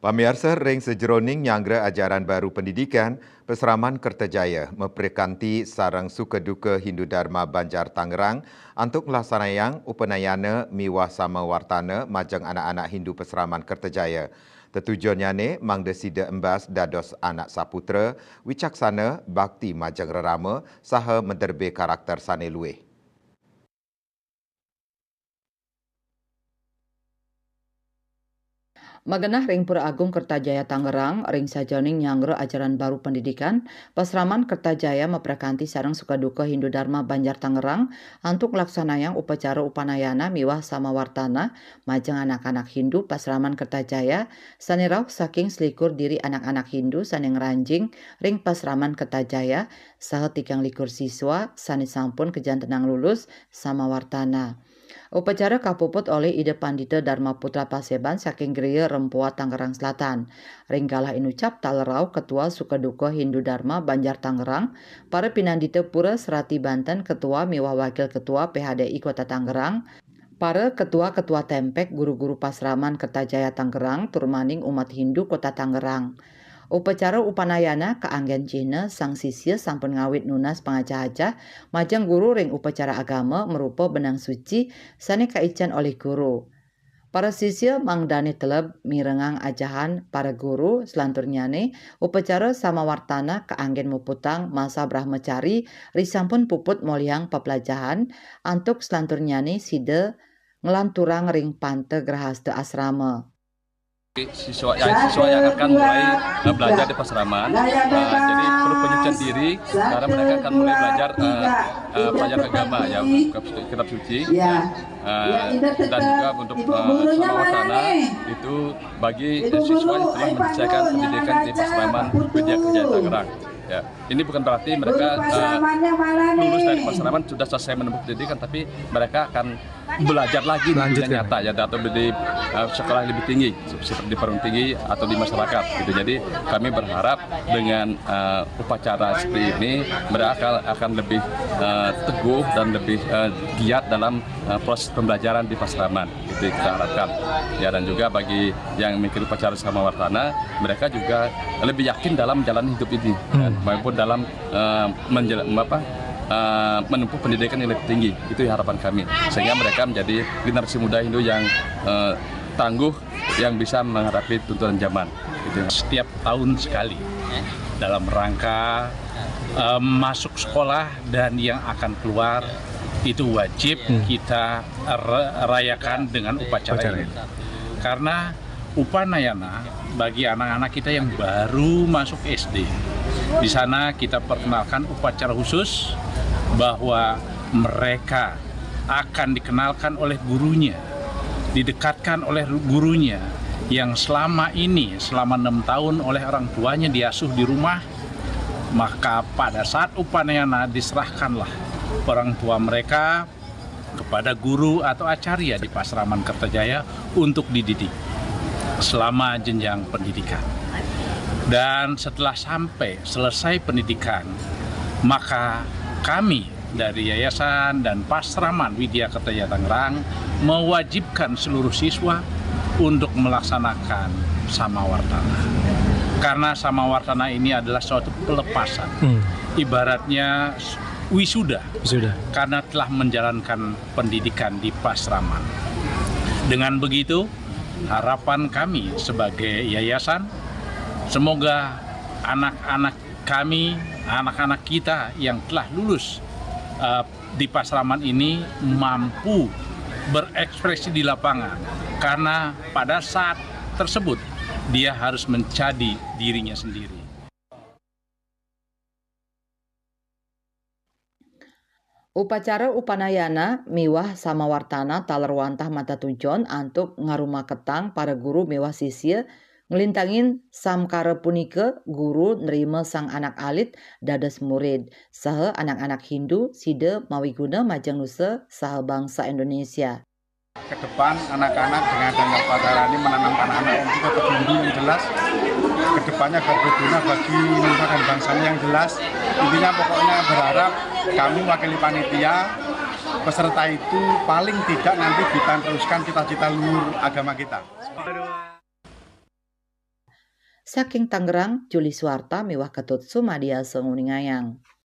Pamirsa ring sejeroning nyanggra ajaran baru pendidikan, Peseraman Kertajaya memperkanti sarang suka duka Hindu Dharma Banjar Tangerang untuk melaksanakan upanayana miwah sama wartana majang anak-anak Hindu Peseraman Kertajaya. Tetujuannya ni mangda sida embas dados anak saputra, wicaksana, bakti majang rerama, saha menderbe karakter sane lueh. Magenah ring Pura Agung Kertajaya Tangerang, ring sajoning nyangro ajaran baru pendidikan, Peseraman Kertajaya memperkanti sarang sukaduka Hindu Dharma Banjar Tangerang untuk laksanayang upacara upanayana miwah sama wartana majang anak-anak Hindu Peseraman Kertajaya sanirau saking selikur diri anak-anak Hindu saning ranjing ring Peseraman Kertajaya saha 3 likur siswa sani sampun kejantenang lulus sama wartana. Upacara kapuput oleh Ida Pandita Dharma Putra Paseban saking Gereja Rempoa Tangerang Selatan. Ringkalah inucap talerau Ketua Sukaduka Hindu Dharma Banjar Tangerang, para pinandita Pura Serati Banten Ketua miwah Wakil Ketua PHDI Kota Tangerang, para ketua-ketua tempek guru-guru Pasraman Kertajaya Tangerang, turmaning umat Hindu Kota Tangerang. Upacara upanayana keanggen Cina sang sisya sampun ngawit nunas pangaca-aca majang guru ring upacara agama merupa benang suci sane kaican oleh guru. Para sisya mangdani teleb mirengang ajahan para guru selanturnyane upacara samawartana keanggen muputang masa brahmacari risampun puput moliang pepelajahan antuk selanturnyane sida ngelanturang ring pante grahasta asrama. Siswa yang akan mulai belajar di Pasraman, jadi perlu penyucian diri karena mereka akan mulai belajar pelajaran agama, ya kitab suci, dan juga untuk samawartana itu bagi siswa yang telah menyelesaikan pendidikan di Pasraman Widya Kertajaya Tangerang. Ya, ini bukan berarti mereka lulus dari Pasraman sudah selesai menempuh pendidikan, tapi mereka akan belajar lagi di dunia nyata, ya, atau di sekolah yang lebih tinggi, seperti di perguruan tinggi atau di masyarakat. Gitu. Jadi kami berharap dengan upacara seperti ini mereka akan lebih teguh dan lebih giat dalam proses pembelajaran di Pasraman. Itu kita harapkan. Ya, dan juga bagi yang mengikuti upacara samawartana, mereka juga lebih yakin dalam menjalani hidup ini. Maupun dalam menempuh pendidikan yang lebih tinggi. Itu harapan kami, sehingga mereka menjadi generasi muda Hindu yang tangguh, yang bisa menghadapi tuntutan zaman. Gitu. Setiap tahun sekali dalam rangka masuk sekolah dan yang akan keluar itu wajib kita rayakan dengan upacara ini. Karena upanayana bagi anak-anak kita yang baru masuk SD. Di sana kita perkenalkan upacara khusus bahwa mereka akan dikenalkan oleh gurunya, didekatkan oleh gurunya yang selama 6 tahun oleh orang tuanya diasuh di rumah. Maka pada saat upanayana diserahkanlah orang tua mereka kepada guru atau acarya di Pasraman Kertajaya untuk dididik selama jenjang pendidikan. Dan setelah selesai pendidikan, maka kami dari Yayasan dan Pasraman Widya Kertajaya Tangerang mewajibkan seluruh siswa untuk melaksanakan samawartana. Karena samawartana ini adalah suatu pelepasan, ibaratnya wisuda, karena telah menjalankan pendidikan di Pasraman. Dengan begitu, harapan kami sebagai yayasan, semoga anak-anak kami, anak-anak kita yang telah lulus di Pasraman ini mampu berekspresi di lapangan. Karena pada saat tersebut dia harus mencari dirinya sendiri. Upacara upanayana miwah samawartana talerwantah mata tujon antuk ngaruma ketang para guru miwah sisya ngelintangin samkara punika guru nerima sang anak alit dados murid saha anak-anak Hindu sida mawiguna majang nusa saha bangsa Indonesia. Ke depan anak-anak dengan adanya upacara ini menanamkan anak-anak yang juga terguru yang jelas, kedepannya agar berguna bagi nusa dan bangsanya yang jelas. Intinya pokoknya berharap kami wakili panitia peserta itu paling tidak nanti bisa teruskan cita-cita luhur agama kita. Saking Tangerang, Juli Suwarta miwah Ketut Sumadia Seuningayang.